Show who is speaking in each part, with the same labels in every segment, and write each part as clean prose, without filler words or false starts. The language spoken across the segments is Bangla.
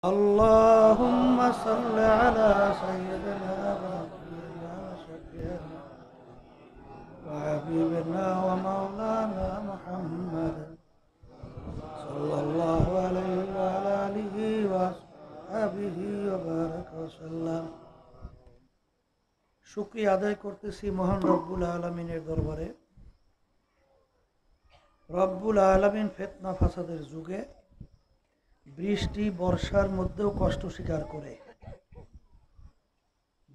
Speaker 1: اللهم صل على سيدنا ونبينا وشفيعنا وحبيبنا ومولانا محمد صلى الله عليه وعلى آله وصحبه وبارك وسلم। শুকরিয়া আদায় করতেছি মহান রব্বুল আলামিনের দরবারে। রব্বুল আলামিন ফিতনা ফাসাদের যুগে বৃষ্টি বর্ষার মধ্যেও কষ্ট স্বীকার করে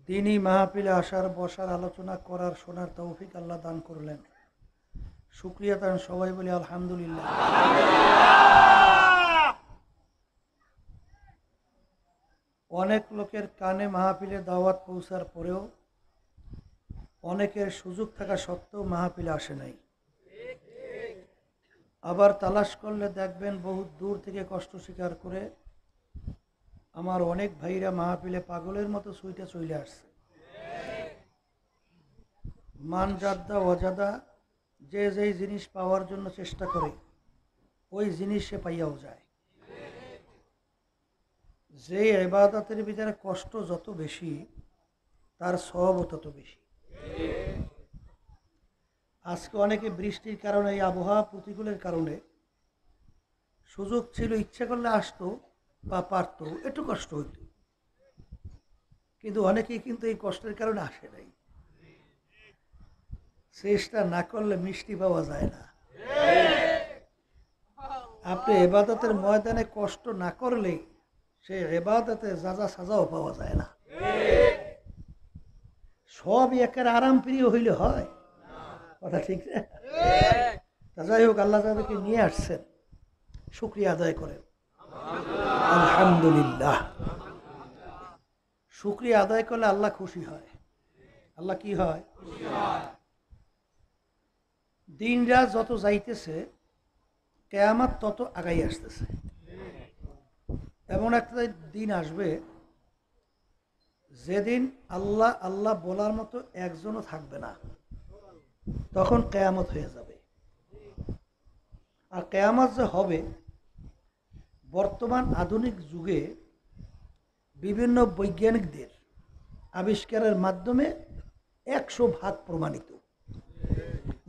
Speaker 1: দিনই মাহফিলে আসার বসার আলোচনা করার শোনার তৌফিক আল্লাহ দান করলেন। শুকরিয়া তান সবাই বলি আলহামদুলিল্লাহ। অনেক লোকের কানে মাহফিলে দাওয়াত পৌঁছার পরেও অনেকের সুযোগ থাকা সত্ত্বেও মাহফিলে আসে নাই। আবার তালাশ করলে দেখবেন বহু দূর থেকে কষ্ট স্বীকার করে আমার অনেক ভাইরা মাহফিলে পাগলের মতো ছুটে চলে আসছে। মান জাদ্দা ওয়াজাদা, যে যেই জিনিস পাওয়ার জন্য চেষ্টা করে ওই জিনিস সে পাইয়াও যায়। যে ইবাদতের ভিতরে কষ্ট যত বেশি তার সওয়াবও তত বেশি। আজকে অনেকে বৃষ্টির কারণে, এই আবহাওয়া প্রতিকূলের কারণে সুযোগ ছিল, ইচ্ছা করলে আসতো বা পারতো, একটু কষ্ট হইত, কিন্তু অনেকেই কিন্তু এই কষ্টের কারণে আসে নাই। চেষ্টা না করলে মিষ্টি পাওয়া যায় না। আপনি ইবাদতের ময়দানে কষ্ট না করলে সে ইবাদতে যাজা সাজাও পাওয়া যায় না। সবই একের আরাম প্রিয় হইলে হয়, কথা ঠিক না? যাই হোক, আল্লাহ তাদেরকে নিয়ে আসছেন, শুকরিয়া আদায় করেন আলহামদুলিল্লাহ। শুকরিয়া আদায় করলে আল্লাহ খুশি হয়। আল্লাহ কি হয়? দিন রাত যত যাইতেছে কিয়ামত তত আগাই আসতেছে। এমন একটা দিন আসবে যেদিন আল্লাহ আল্লাহ বলার মতো একজনও থাকবে না, তখন কিয়ামত হয়ে যাবে। আর কিয়ামত যে হবে, বর্তমান আধুনিক যুগে বিভিন্ন বৈজ্ঞানিকদের আবিষ্কারের মাধ্যমে 100% প্রমাণিত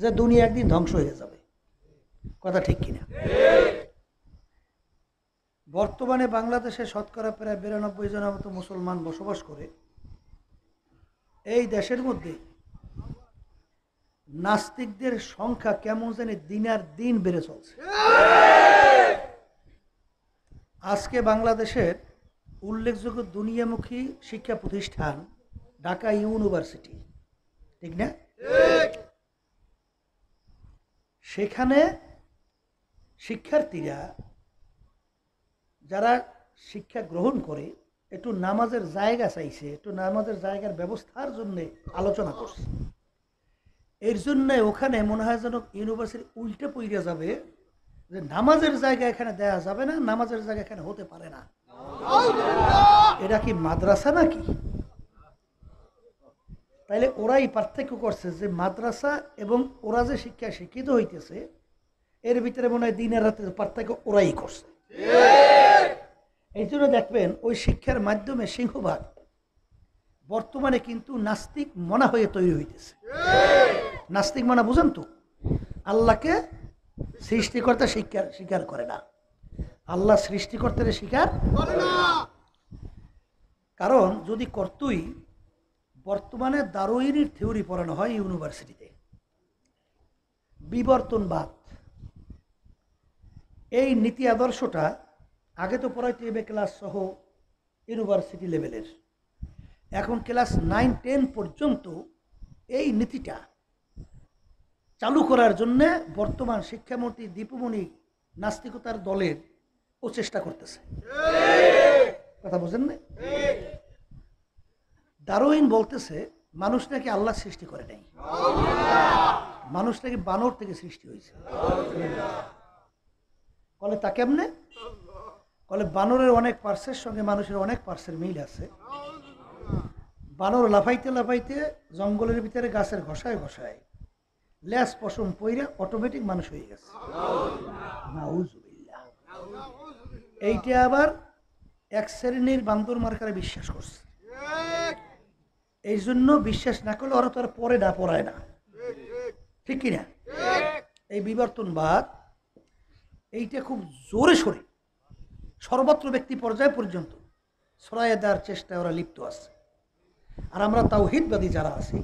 Speaker 1: যে দুনিয়া একদিন ধ্বংস হয়ে যাবে। কথা ঠিক কিনা? বর্তমানে বাংলাদেশে শতকরা প্রায় 92 জনের মতো মুসলমান বসবাস করে। এই দেশের মধ্যে নাস্তিকদের সংখ্যা কেমন জানি দিনের দিন বেড়ে চলছে। আজকে বাংলাদেশের উল্লেখযোগ্য দুনিয়ামুখী শিক্ষা প্রতিষ্ঠান ঢাকা ইউনিভার্সিটি, ঠিক না? সেখানে শিক্ষার্থীরা যারা শিক্ষা গ্রহণ করে একটু নামাজের জায়গা চাইছে, একটু নামাজের জায়গার ব্যবস্থার জন্য আলোচনা করছে। এর জন্য ওখানে মনে হয় যেন ইউনিভার্সিটি উল্টে পড়ে যাবে যে নামাজের জায়গা এখানে দেয়া যাবে না, নামাজের জায়গা এখানে হতে পারে না। এটা কি মাদ্রাসা নাকি? তাইলে ওরাই পার্থক্য করছে যে মাদ্রাসা এবং ওরা যে শিক্ষা শিক্ষিত হইতেছে এর ভিতরে মনে হয় দিনের রাতের পার্থক্য ওরাই করছে। এই জন্য দেখবেন ওই শিক্ষার মাধ্যমে সিংহভাগ বর্তমানে কিন্তু নাস্তিক মনা হয়ে তৈরি হইতেছে। নাস্তিক মনা বুঝেন তো? আল্লাহকে সৃষ্টিকর্তা স্বীকার করে না, আল্লাহ সৃষ্টিকর্তারে স্বীকার করে না। কারণ যদি করতই, বর্তমানে দারুইনের থিওরি পড়ানো হয় ইউনিভার্সিটিতে, বিবর্তনবাদ। এই নীতি আদর্শটা আগে তো পড়াইতে হবে ক্লাস সহ ইউনিভার্সিটি লেভেলের, এখন ক্লাস 9-10 পর্যন্ত এই নীতিটা চালু করার জন্যে বর্তমান শিক্ষামন্ত্রী দীপুমণি নাস্তিকতার দলের ও চেষ্টা করতেছে। কথা বুঝেন না? দারুইন বলতেছে মানুষ নাকি আল্লাহ সৃষ্টি করে নাই, মানুষ নাকি বানর থেকে সৃষ্টি হয়েছে। বলে তা কেমনে? বলে বানরের অনেক পার্সের সঙ্গে মানুষের অনেক পার্সের মিল আছে। বানর লাফাইতে লাফাইতে জঙ্গলের ভিতরে গাছের ঘষায় ঘষায় লেজ পশম পইরা অটোমেটিক মানুষ হয়ে গেছে। নাউজুবিল্লাহ। এইটা আবার এক শ্রেণীর বান্দর মার্কারে বিশ্বাস করছে, এই জন্য বিশ্বাস না করলে ওরা তো আর পরে না পড়ায় না, ঠিক কিনা? এই বিবর্তনবাদ এইটা খুব জোরে সোরে সর্বত্র ব্যক্তি পর্যায় পর্যন্ত ছড়াইয়ে দেওয়ার চেষ্টায় ওরা লিপ্ত আছে। আর আমরা তাওহীদবাদী যারা আছি,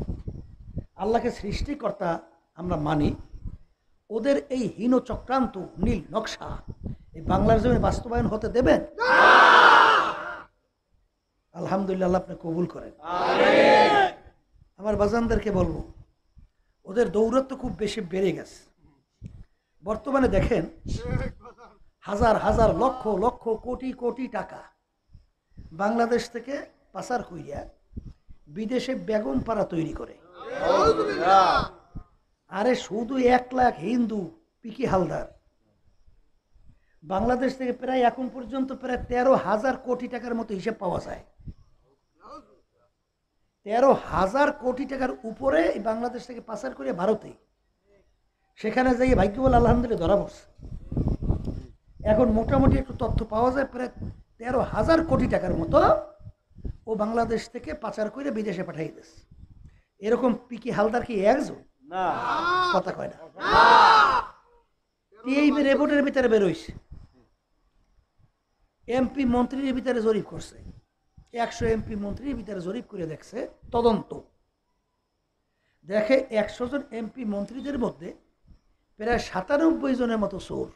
Speaker 1: আল্লাহকে সৃষ্টিকর্তা আমরা মানি, ওদের এই হীন চক্রান্ত নীল নকশা এই বাংলার জমিনে বাস্তবায়ন হতে দেবেন? আলহামদুলিল্লাহ, আল্লাহ আপনি কবুল করেন। আমার বাজানদেরকে বলবো, ওদের দৌরত্ব খুব বেশি বেড়ে গেছে। বর্তমানে দেখেন হাজার হাজার লক্ষ লক্ষ কোটি কোটি টাকা বাংলাদেশ থেকে পাচার কইরা বিদেশে বেগম পাড়া তৈরি করে। আরে শুধু 1 লাখ হিন্দু পিকি হালদার বাংলাদেশ থেকে প্রায় এখন পর্যন্ত প্রায় 13,000 কোটি টাকার মতো হিসাব পাওয়া যায়। 13,000 কোটি টাকার উপরে বাংলাদেশ থেকে পাচার করে ভারতে, সেখানে যাই ভাগ্য বলে আলহামদুলিল্লাহ ধরা পড়ছে। এখন মোটামুটি একটু তথ্য পাওয়া যায়, প্রায় 13,000 কোটি টাকার মতো ও বাংলাদেশ থেকে পাচার করে বিদেশে পাঠিয়ে দিয়েছে। এরকম পিকি হালদার কি একজন? না, কথা কয় না। এই রিপোর্টের ভিতরে বেরোইছে, এমপি মন্ত্রীর ভিতরে জরিপ করছে, 100 এমপি মন্ত্রীর ভিতরে জরিপ করে দেখছে, তদন্ত দেখে 100 জন এমপি মন্ত্রীদের মধ্যে প্রায় 97 জনের মতো চোর।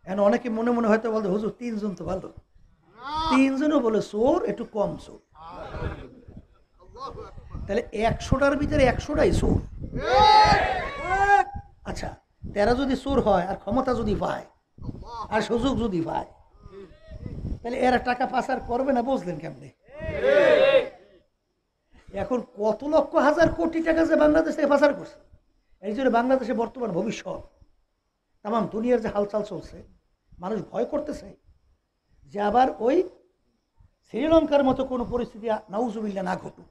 Speaker 1: এখন অনেকে মনে মনে হয়তো বলতে, হুজুর 3 জন তো ভালো, 3 জনও বলে চোর, একটু কম চোর। তাহলে 100টার ভিতরে 100টাই চোর। আচ্ছা, 13 যদি চোর হয় আর ক্ষমতা যদি পায় আর সুযোগ যদি পায়, তাহলে এরা টাকা পাচার করবে না, বুঝলেন কেমনে? এখন কত লক্ষ হাজার কোটি টাকা যে বাংলাদেশ থেকে পাচার করছে, এই জন্য বাংলাদেশে বর্তমান ভবিষ্যৎ তাম দুনিয়ার যে হালচাল চলছে, মানুষ ভয় করতেছে যে আবার ওই শ্রীলঙ্কার মতো কোনো পরিস্থিতি নাউজুবিল্লাহ না ঘটুক।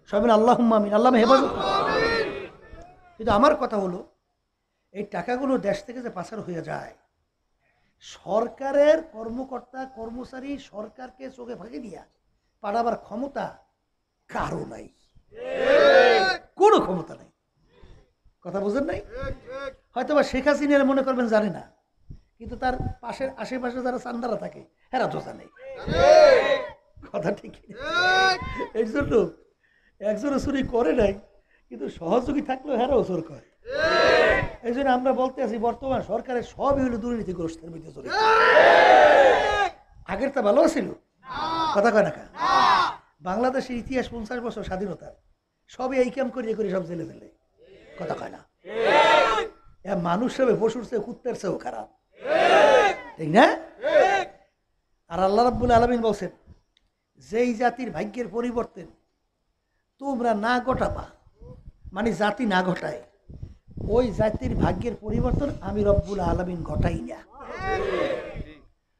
Speaker 1: সবাই আল্লাহুম্মা আমিন, আল্লাহ হেফাজত। কিন্তু আমার কথা হলো, এই টাকাগুলো দেশ থেকে যে পাচার হয়ে যায়, সরকারের কর্মকর্তা কর্মচারী সরকারকে চোখে ফাঁকি দিয়া পাঠাবার ক্ষমতা কারো নাই, কোনো ক্ষমতা নাই। কথা বুঝেন নাই? হয়তো বা শেখ হাসিনার মনে করবেন জানে না, কিন্তু তার পাশের আশেপাশে যারা চান্দারা থাকে এরা তো জানে। কথা ঠিক। এই জন্য একজনও চুরি করে নাই, কিন্তু সহযোগী থাকলেও হেরাও চোর করে। এই জন্য আমরা বলতে আছি, বর্তমান সরকারের সবই হলো দুর্নীতিগ্রস্তের মধ্যে জড়িত। আগের তা ভালো ছিল, কথা কয় না। বাংলাদেশের ইতিহাস 50 বছর স্বাধীনতার, সবই এই কাম করিয়ে করে সব জেলে জেলে, কথা কয় না। মানুষ সবে পশুর চেয়ে কুত্তের চেয়েও খারাপ, ঠিক না? আর আল্লাহ রাব্বুল আলামিন বলছেন, যেই জাতির ভাগ্যের পরিবর্তন তোমরা না ঘটাবা, মানে জাতি না ঘটায়, ওই জাতির ভাগ্যের পরিবর্তন আমি রব্বুল আলামিন ঘটাই না।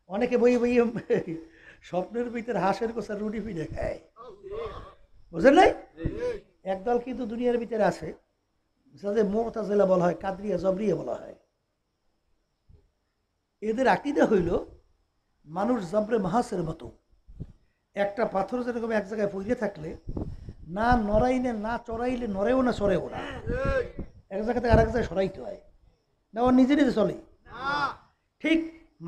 Speaker 1: অনেকে বই বই স্বপ্নের ভিতরে হাঁসের কোষা রুটি পিঠে খায়, বুঝলেন নাই? একদল কিন্তু দুনিয়ার ভিতরে আছে যাদের মুতাজিলা বলা হয়, কাদরিয়া জবরিয়া বলা হয়। এদের আকীদা হইল মানুষ জবরে মাহাসের মতো, একটা পাথর যেরকম এক জায়গায় পড়ে থাকলে না নড়াইলে না চড়াইলে নড়েও না চড়েও না, এক জায়গা থেকে আরেক জায়গায় সরাইতে হয় না, ওর নিজে নিজে চলে। ঠিক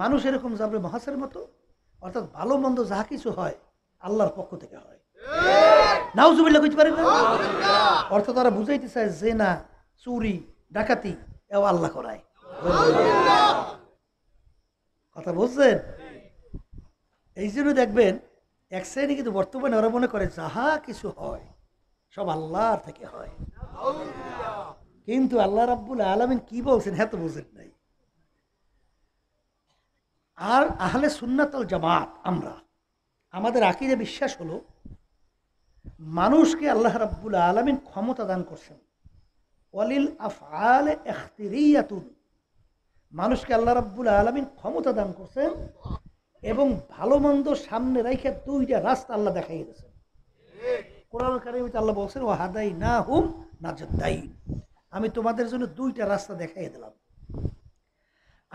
Speaker 1: মানুষ এরকম জবরে মাহাসের মতো, অর্থাৎ ভালো মন্দ যাহা কিছু হয় আল্লাহর পক্ষ থেকে হয়। নাউজুবিল্লাহ কইতে পারেন না? অর্থাৎ তারা বুঝাইতে চায় যে না, চুরি ডাকাতি এও আল্লাহ করায়। কথা বুঝছেন? এই জন্য দেখবেন এক শ্রেণী কিন্তু বর্তমানে ওরা মনে করে যাহা কিছু হয় সব আল্লাহর থেকে হয়, কিন্তু আল্লাহ রাব্বুল আলামিন কি বলছেন হ্যাঁ তো বুঝেন নাই। আর আহলে সুন্নাত ওয়াল জামাত আমরা, আমাদের আকীদা বিশ্বাস হলো মানুষকে আল্লাহ রাব্বুল আলামিন ক্ষমতা দান করছেন, ওয়ালিল আফআল ইখতিরিয়াতুন, মানুষকে আল্লাহ রাব্বুল আলামিন ক্ষমতা দান করছেন এবং ভালো মন্দ সামনে রেখে 2টা রাস্তা আল্লাহ দেখাই দিয়েছেন। কোরআন কারীমে আল্লাহ বলছেন, ওয়া হাদাইনাহুম নাজদাইন, আমি তোমাদের জন্য 2টা রাস্তা দেখাই দিলাম।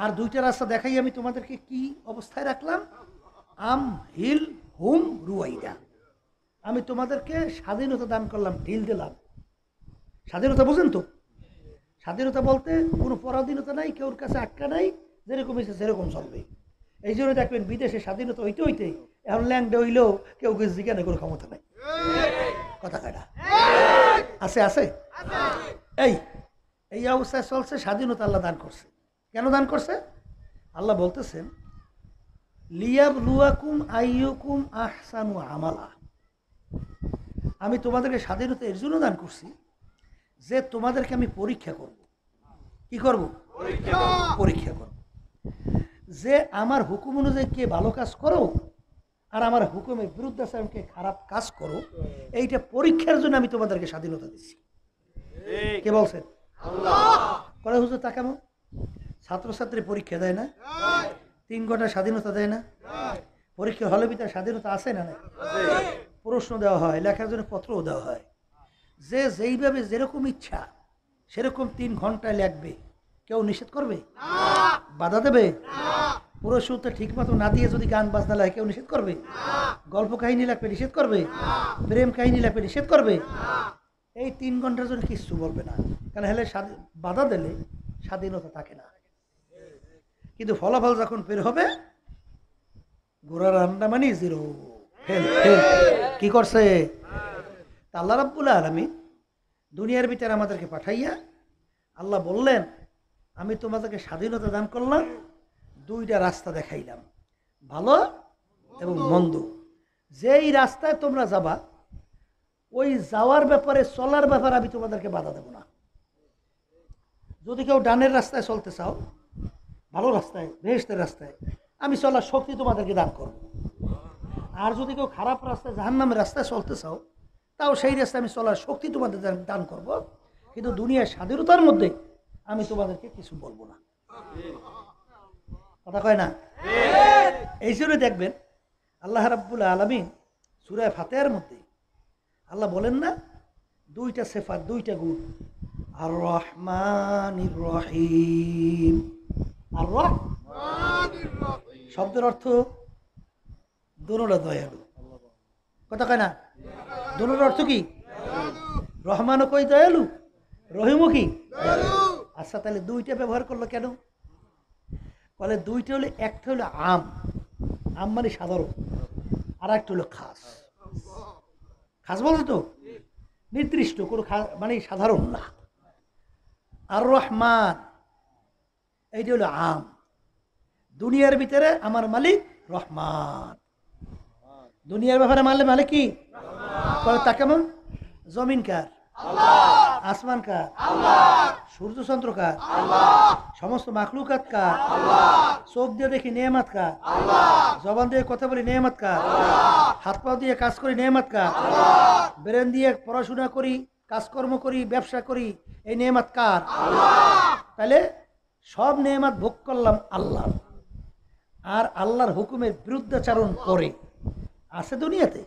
Speaker 1: আর দুইটা রাস্তা দেখাই আমি তোমাদেরকে কি অবস্থায় রাখলাম, আম হিল হুম রুয়াইদা। আমি তোমাদেরকে স্বাধীনতা দান করলাম, ঢিল দিলাম। স্বাধীনতা বুঝেন তো? স্বাধীনতা বলতে কোনো পরাধীনতা নাই, কেউর কাছে আটকা নাই, যেরকম ইচ্ছে সেরকম চলবে। এই জন্য দেখবেন বিদেশে স্বাধীনতা হইতে হইতে এখন ল্যাংডে হইলেও কেউ কিছু জিজ্ঞাসা কোনো ক্ষমতা নাই। কথা কাটা আছে আছে। এই এই অবস্থায় চলছে, স্বাধীনতা আল্লাহ দান করছে। কেন দান করছে? আল্লাহ বলতেছেন লিয়াবলুয়াকুম আইয়ুকুম আহসানু আমালা। আমি তোমাদেরকে স্বাধীনতা এর জন্য দান করছি যে তোমাদেরকে আমি পরীক্ষা করব। কি করব? পরীক্ষা করব যে আমার হুকুম অনুযায়ী কে ভালো কাজ করো আর আমার হুকুমের বিরুদ্ধাচরণকে খারাপ কাজ করো, এইটা পরীক্ষার জন্য আমি তোমাদেরকে স্বাধীনতা দিচ্ছি। কে বলছেন? করে হুজুর তা কেমন? ছাত্রছাত্রী পরীক্ষা দেয় না, 3 ঘন্টা স্বাধীনতা দেয় না? পরীক্ষা হলে ভিতরে স্বাধীনতা আছে না? প্রশ্ন দেওয়া হয়, লেখার জন্য পত্রও দেওয়া হয়। যে যেইভাবে যেরকম ইচ্ছা সেরকম 3 ঘন্টায় লেখবে, কেউ নিষেধ করবে? বাধা দেবে? পুরো সুরটা ঠিক মতো না দিয়ে যদি গান বাজনা লাগে কেউ নিষেধ করবে? গল্প কাহিনী লাগবে নিষেধ করবে? প্রেম কাহিনী লাগবে নিষেধ করবে? এই 3 ঘন্টার জন্য কিচ্ছু বলবে না, কারণ হেলে বাধা দিলে স্বাধীনতা থাকে না। কিন্তু ফলাফল যখন বের হবে, ঘোড়ার রান্না মানে 0, ফেল ফেল। কি করছে? আল্লাহ রাব্বুল আলামিন দুনিয়ার ভিতরে আমাদেরকে পাঠাইয়া আল্লাহ বললেন আমি তোমাদেরকে স্বাধীনতা দান করলাম, 2টা রাস্তা দেখাইলাম, ভালো এবং মন্দ। যেই রাস্তায় তোমরা যাবা ওই যাওয়ার ব্যাপারে, চলার ব্যাপারে আমি তোমাদেরকে বাধা দেব না। যদি কেউ ডানের রাস্তায় চলতে চাও, ভালো রাস্তায়, বেহেশতের রাস্তায়, আমি চলার শক্তি তোমাদেরকে দান করব। আর যদি কেউ খারাপ রাস্তায়, জাহান্নামের রাস্তায় চলতে চাও, তাও সেই রাস্তায় আমি চলার শক্তি তোমাদের দান করব। কিন্তু দুনিয়ার স্বাধীনতার মধ্যে আমি তোমাদেরকে কিছু বলবো না। কথা কয় না? এই জন্য দেখবেন আল্লাহ রাব্বুল আলামিন সূরা ফাতিহার মধ্যে আল্লাহ বলেন না, 2টা সিফাত, 2টা গুণ, আর রহমানির রহিম। আর রহমানির রহিম শব্দের অর্থ দুনোটা দয়ালু। কথা কয় না? দুনোটার অর্থ কি? রহমানও কই দয়ালু, রহিমও কি? আচ্ছা, তাহলে 2টা ব্যবহার করলো কেন? বলে 2টা হলে, একটা হলো আম, আম মানে সাধারণ, আর একটা হলো খাস। খাস বলছে তো নির্দিষ্ট কোনো মানে সাধারণ না। আর রহমান এইটা হলো আম। দুনিয়ার ভিতরে আমার মালিক রহমান, দুনিয়ার ব্যাপারে মালিক কি? তা কেমন? জমিন কার? আসমান কার? সূর্য চন্দ্র কার? সমস্ত মাখলুকাত কার? চোখ দিয়ে দেখি নেয়ামত কার? জবান দিয়ে কথা বলি নেয়ামত কার? হাত পা দিয়ে কাজ করি নেয়ামত কার? ব্রেন দিয়ে পড়াশোনা করি, কাজকর্ম করি, ব্যবসা করি, এই নেয়ামত কার? তাহলে সব নেয়ামত ভোগ করলাম আল্লাহ। আর আল্লাহর হুকুমের বিরুদ্ধাচরণ করে আছে দুনিয়াতে?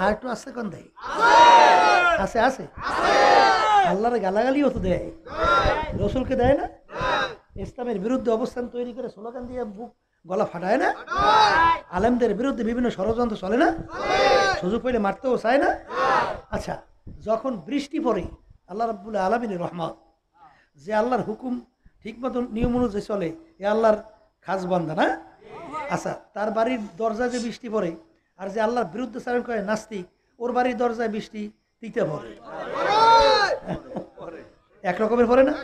Speaker 1: আর একটু আছে কোন দেয়? আছে আছে। আল্লাহর গালাগালিও তো দেয়, রসুলকে দেয় না? ইসলামের বিরুদ্ধে অবস্থান তৈরি করে স্লোগান দিয়ে বুক গলা ফাটায় না? আলেমদের বিরুদ্ধে বিভিন্ন ষড়যন্ত্র চলে না? সুযোগ পেলে মারতেও চায় না? আচ্ছা, যখন বৃষ্টি পড়ে আল্লাহ রাব্বুল আলামিনের রহমত, যে আল্লাহর হুকুম ঠিক মতো নিয়ম অনুযায়ী চলে, এ আল্লাহর খাস বান্দা না? আচ্ছা, তার বাড়ির দরজায় যে বৃষ্টি পড়ে, আর যে আল্লাহর বিরুদ্ধে চারণ করে নাস্তিক, ওর বাড়ির দরজায় বৃষ্টি তিতে পড়ে, একরকমের পড়ে না?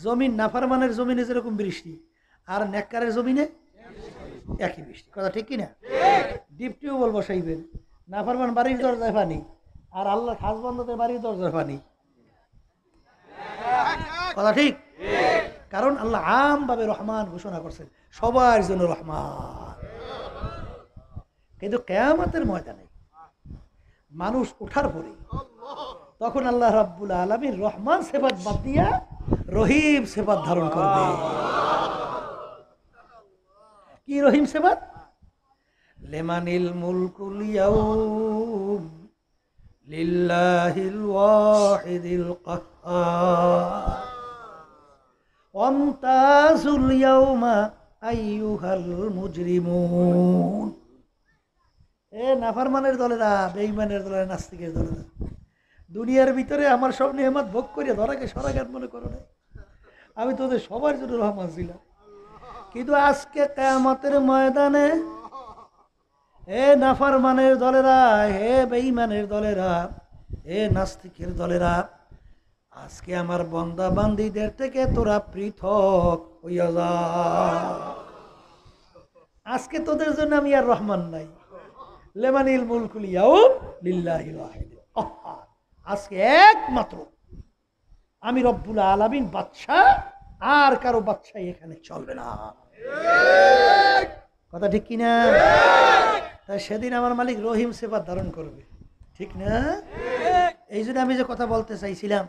Speaker 1: জমিন নাফরমানের জমিনে যেরকম বৃষ্টি, আর নেককারের জমিনে একই বৃষ্টি। কথা ঠিক কিনা? ডিপ টিউবওয়েল বসাইবেন, নাফরমান বাড়ির দরজায় পানি, আর আল্লাহ খাস বান্দাদের বাড়ির দরজায় পানি। কথা ঠিক? কারণ আল্লাহ আমভাবে রহমান ঘোষণা করছেন, সবার জন্য রহমান। কিন্তু কিয়ামতের ময়দানে মানুষ ওঠার পরে তখন আল্লাহ রাব্বুল আলামিন রহমান সিফাত বাদ দিয়া রহিম সিফাত ধারণ করবে। কি রহিম সিফাত? লিমানিল মুলকুল ইয়াউম লিল্লাহিল ওয়াহিদিল কাহ্হার ওয়ামতাজুল ইয়াউমা আইয়ুহাল মুজরিমুন। নাফরমানের দলেরা, বেঈমানের দলেরা, নাস্তিকের দলেরা, দুনিয়ার ভিতরে আমার সব নেয়ামত ভোগ করে ধরাকে সরাঘাত মনে করো না। আমি তোদের সবার জন্য রহমান ছিলাম, কিন্তু আজকে কিয়ামতের ময়দানে হে নাফরমানের দলেরা, হে বেঈমানের দলেরা, হে নাস্তিকের দলেরা, আজকে আমার বান্দা বান্দীদের থেকে তোরা পৃথক হইয়া যা। আজকে তোদের জন্য আমি আর রহমান নাই। লেমানিল মুলকুল ইয়াউম লিল্লাহিল ওয়াহিদিল কাহ্হার। আজকে একমাত্র আমি রব্বুল আলামিন বাদশা, আর কারো বাদশাই এখানে চলবে না। কথা ঠিক কিনা? তাই সেদিন আমার মালিক রহিম সেবা ধারণ করবে, ঠিক না? এই জন্য আমি যে কথা বলতে চাইছিলাম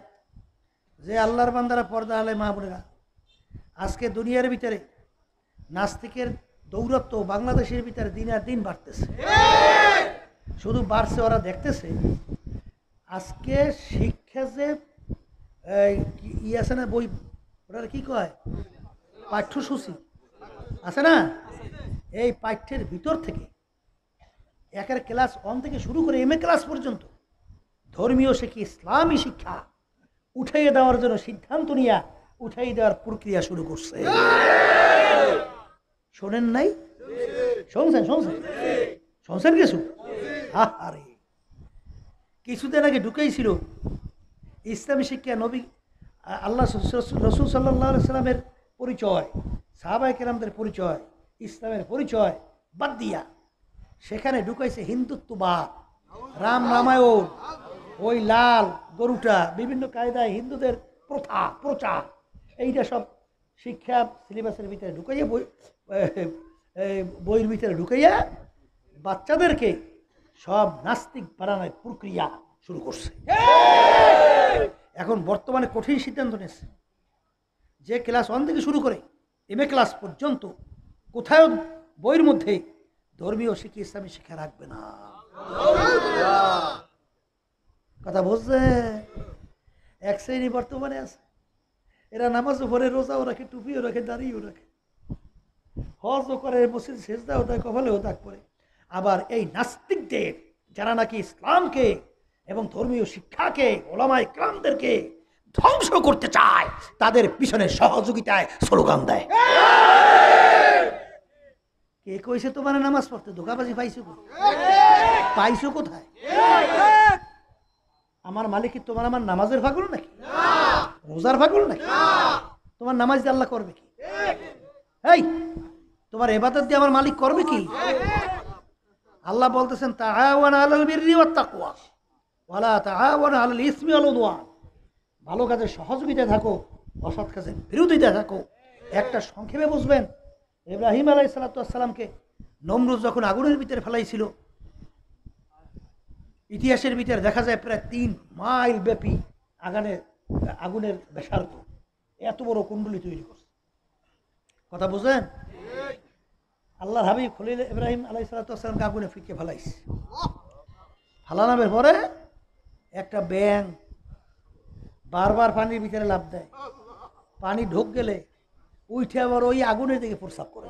Speaker 1: যে আল্লাহর বান্দারা, পর্দা আলে মা বোনেরা, আজকে দুনিয়ার ভিতরে নাস্তিকের দৌরত্ব বাংলাদেশের ভিতরে দিন আর দিন বাড়তেছে। শুধু বাড়ছে, ওরা দেখতেছে আজকে শিক্ষা যে ই আছে না, বই, ওটা কি কয়, পাঠ্যসূচি আছে না, এই পাঠ্যের ভিতর থেকে একের ক্লাস 1 থেকে শুরু করে MA ক্লাস পর্যন্ত ধর্মীয় শিক্ষা, ইসলামী শিক্ষা উঠাইয়ে দেওয়ার জন্য সিদ্ধান্ত নিয়ে উঠাই দেওয়ার প্রক্রিয়া শুরু করছে। শোনেন নাই? শুনছেন? শুনছেন কিছু? আরে কিছুদিন আগে ঢুকেইছিল ইসলামী শিক্ষা, নবী আল্লাহ রসুল সাল্লাল্লাহু আলাইহি সাল্লামের পরিচয়, সাহাবায়ে কেরামদের পরিচয়, ইসলামের পরিচয় বাদ দিয়া সেখানে ঢুকাইছে হিন্দুত্ববাদ, রামায়ণ, ওই লাল গরুটা, বিভিন্ন কায়দায় হিন্দুদের প্রথা প্রচার, এইটা সব শিক্ষা সিলেবাসের ভিতরে ঢুকাইয়া, বইয়ের ভিতরে ঢুকাইয়া বাচ্চাদেরকে সব নাস্তিক বানানোর প্রক্রিয়া শুরু করছে। এখন বর্তমানে কঠিন সিদ্ধান্ত নিয়েছে যে ক্লাস 1 থেকে শুরু করে MA ক্লাস পর্যন্ত কোথাও বইয়ের মধ্যে ধর্মীয় শিক্ষা, ইসলামী শিক্ষা রাখবে না। কথা বুঝছে? এক শ্রেণী বর্তমানে আছে, এরা নামাজও পড়ে, রোজাও রাখে, টুপিও রাখে, দাড়িও রাখে, হজও করে, মসজিদ সেজদাও দেয়, কপালেও দাগ পড়ে। আবার এই নাস্তিকদের, যারা নাকি ইসলামকে এবং ধর্মীয় শিক্ষাকে, ওলামায়ে কেরামদেরকে ধ্বংস করতে চায়, তাদের পিছনে সহযোগিতায় স্লোগান দেয়। কে কইছে তোমার নামাজ পড়তে? ধোকাবাজি পাইছো কোথায়? আমার মালিক কি তোমার আমার নামাজের পাগল নাকি? রোজার পাগল নাকি? তোমার নামাজ দিয়ে আল্লাহ করবে কি? এই তোমার ইবাদত দিয়ে আমার মালিক করবে কি? আল্লাহ বলতেছেন তাআওয়ানু আলাল বিররি ওয়াত তাকওয়া ওয়ালা তাআওয়ানু আলাল ইসমি ওয়াল উদওয়ান। ভালো কাজে সহযোগিতায় থাকো, অসৎ কাজের বিরোধিতায় থাকো। একটা সংক্ষেপে বুঝবেন, ইব্রাহিম আলাইহিস সালামকে নমরুদ যখন আগুনের ভিতরে ফেলাইছিল, ইতিহাসের ভিতরে দেখা যায় প্রায় 3 মাইল ব্যাপী আগুনের ব্যাসার্ধ এত বড় কুণ্ডলী তৈরি করছে। কথা বুঝেন? আল্লাহর হাবিব খলিল ইব্রাহিম আলাইহিস সালামকে আগুনে ফিকে ফেলাইছে। ফালানোর পরে একটা ব্যাঙ বারবার পানির ভিতরে লাফ দেয়, পানি ঢোক গেলে উঠে আবার ওই আগুনের দিকে প্রস্রাব করে।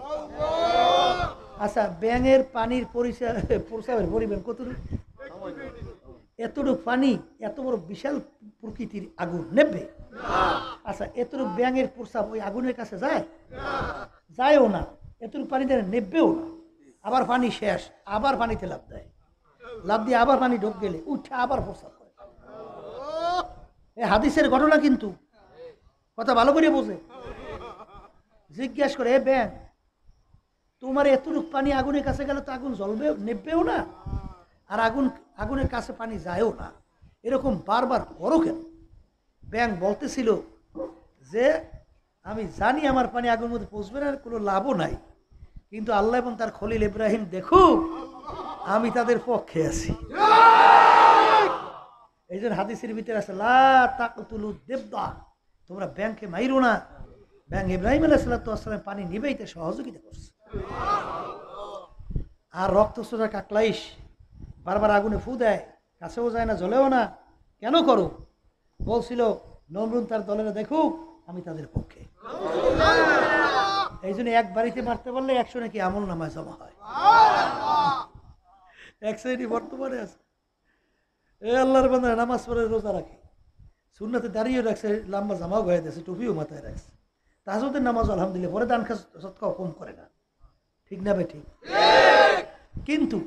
Speaker 1: আচ্ছা, ব্যাঙের পানির প্রস্রাবের পরিমাণ কতটুকু? এতটুকু পানি, এত বড় বিশাল প্রকৃতির আগুন নেবে? আচ্ছা, এতটুকু ব্যাঙের প্রস্রাব ওই আগুনের কাছে যায়? যায়ও না। এতটুকু পানিতে নেবেও না। আবার পানি শেষ, আবার পানিতে লাফ দেয়, লাফ দিয়ে আবার পানি ঢোক গেলে উঠে আবার প্রস্রাব করে। এই হাদিসের ঘটনা কিন্তু, কথা ভালো করে বোঝে। জিজ্ঞাসা করে, এ ব্যাঙ, তোমার এতটুকু পানি আগুনের কাছে গেলে তো আগুন জ্বলবে, নেবেও না, আর আগুনের কাছে পানি যায়ও না, এরকম বারবার করো কেন? ব্যাঙ বলতেছিল যে আমি জানি আমার পানি আগুনের মধ্যে পৌঁছবে না, কোনো লাভও নাই, কিন্তু আল্লাহ এবং তার খলিল ইব্রাহিম দেখুক আমি তাদের পক্ষে আছি। এই জন্য হাদিসের ভিতরে আছে লা তাকতুলু দিবদা, তোমরা ব্যাঙকে মাইরো না। ব্যাঙ ইব্রাহিম আলাইহিস সালাম পানি নিবেইতে সহযোগিতা করছে। আর রক্তস্রোতা কাকলাইশ বারবার আগুনে ফু দেয়, কাছেও যায় না, জ্বলেও না। কেন করো? বলছিল নমরুদ তার দলেরা দেখুক আমি তাদের পক্ষে। এই জন্য এক বাড়িতে মারতে পারলে 100 নাকি আমল নামায় জমা হয়। এক শ্রেণী বর্তমানে আছে, এ আল্লাহর বান্দা নামাজ পড়ে রোজা রাখে, সুন্নাতে দাঁড়িয়ে রাখছে, লম্বা জামাও গায়ে দিয়েছে, টুপিও মাথায় রাখছে, তাহাজ্জুদের নামাজ আলহামদুলিল্লাহ পরে, দান সৎকাও কম করে না, ঠিক না ভাই? ঠিক। কিন্তু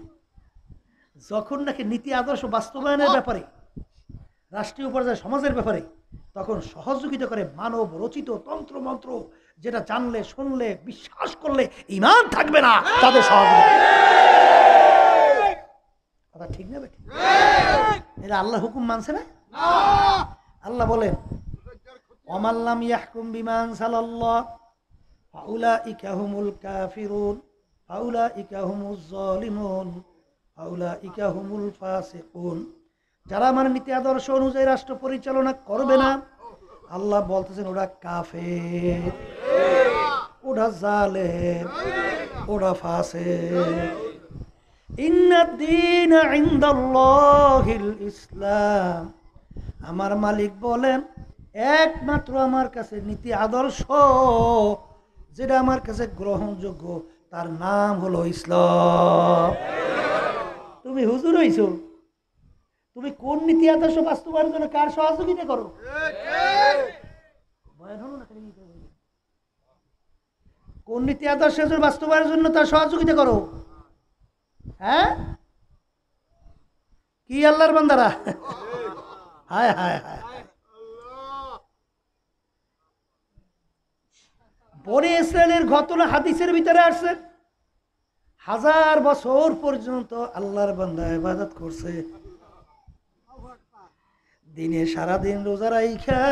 Speaker 1: যখন নাকি নীতি আদর্শ বাস্তবায়নের ব্যাপারে, রাষ্ট্রীয় পর্যায়ে সমাজের ব্যাপারে, তখন সহযোগিতা করে মানব রচিত তন্ত্র মন্ত্র, যেটা জানলে শুনলে বিশ্বাস করলে ঈমান থাকবে না, তাদের সহযোগিতা। কথা ঠিক না ভাই? এরা আল্লাহ হুকুম মানছে না। আল্লাহ বলেন, ওয়ামাল্লাম ইয়াহকুম বিমা আনজালাল্লাহ ফাউলাইকা হুমুল কাফিরুন ফাউলাইকা হুমুজ জালিমুন ফাউলাইকা হুমুল ফাসিকুন। যারা আমার নীতি আদর্শ অনুযায়ী রাষ্ট্র পরিচালনা করবে না, আল্লাহ বলতেছেন ওরা কাফের, ওরা জালেম, ওরা ফাসিক। ইন্নাদ-দীন ইনদাল্লাহিল ইসলাম। আমার মালিক বলেন, একমাত্র আমার কাছে নীতি আদর্শ যেটা আমার কাছে গ্রহণযোগ্য, তার নাম হলো ইসলাম। তুমি হুজুর হইছো, তুমি কোন নীতি আদর্শ বাস্তবায়নের জন্য কার সহযোগিতা করো? কোন নীতি আদর্শ বাস্তবায়নের জন্য তার সহযোগিতা করো? হ্যাঁ, কি আল্লাহর বান্দারা? হায় হায় হায়। বনি ইসরায়েলের ঘটনা হাদিসের ভিতরে আসছে, 1000 বছর পর্যন্ত আল্লাহর বান্দা ইবাদত করছে, দিনে সারাদিন রোজা রাইখা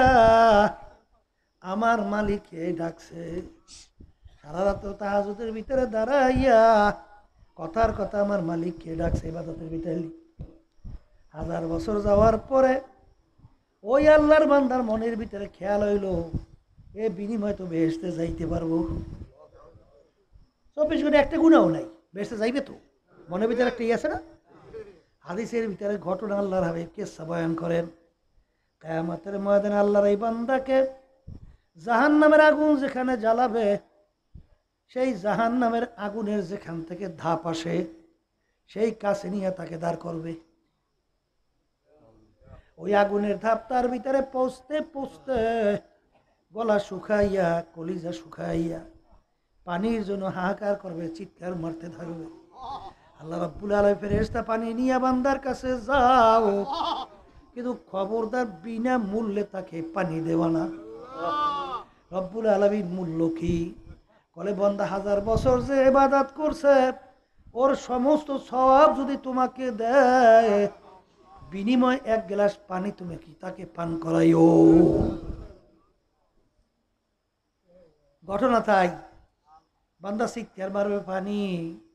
Speaker 1: আমার মালিককে ডাকছে, সারা রাত তাহাজ্জুদের ভিতরে দাঁড়াইয়া কথার কথা আমার মালিককে ডাকছে ইবাদতের ভিতরে। 1000 বছর যাওয়ার পরে ওই আল্লাহর বান্দার মনের ভিতরে খেয়াল হইল, এ বিনিময় তো বেহেশতে যাইতে পারবো। 24 ঘন্টা একটা গুনাহও নাই, বেহেশতে যাইবে তো, মনের ভিতরে একটা আছে না। হাদিসের ভিতরে ঘটনা আল্লাহর হাবিব কিসসা বয়ান করেন, কিয়ামতের ময়দানে আল্লাহর এই বান্দাকে জাহান্নামের আগুন যেখানে জ্বালাবে, সেই জাহান্নামের আগুনের যেখান থেকে ধাপ আসে, সেই কাছে নিয়ে তাকে দাঁড় করবে। ওই আগুনের ধাপ তার ভিতরে পৌঁছতে পৌঁছতে গলা শুকাইয়া, কলিজা শুকাইয়া পানির জন্য হাহাকার করবে, চিৎকার মারতে থাকবে। আল্লাহ রাব্বুল আলামিন ফেরেশতা পানি নিয়ে বান্দার কাছে যাও, কিন্তু খবরদার বিনা মূল্যে তাকে পানি দেওয়া না। রব্বুল আলামিন মূল্য কি? বলে, বান্দা 1000 বছর যে ইবাদত করছে, ওর সমস্ত সওয়াব যদি তোমাকে দেয়, বিনিময় 1 গ্লাস পানি তুমি কি তাকে পান করাইও? ঘটনা তাই, বান্দা চিৎকার মারবে, পানি,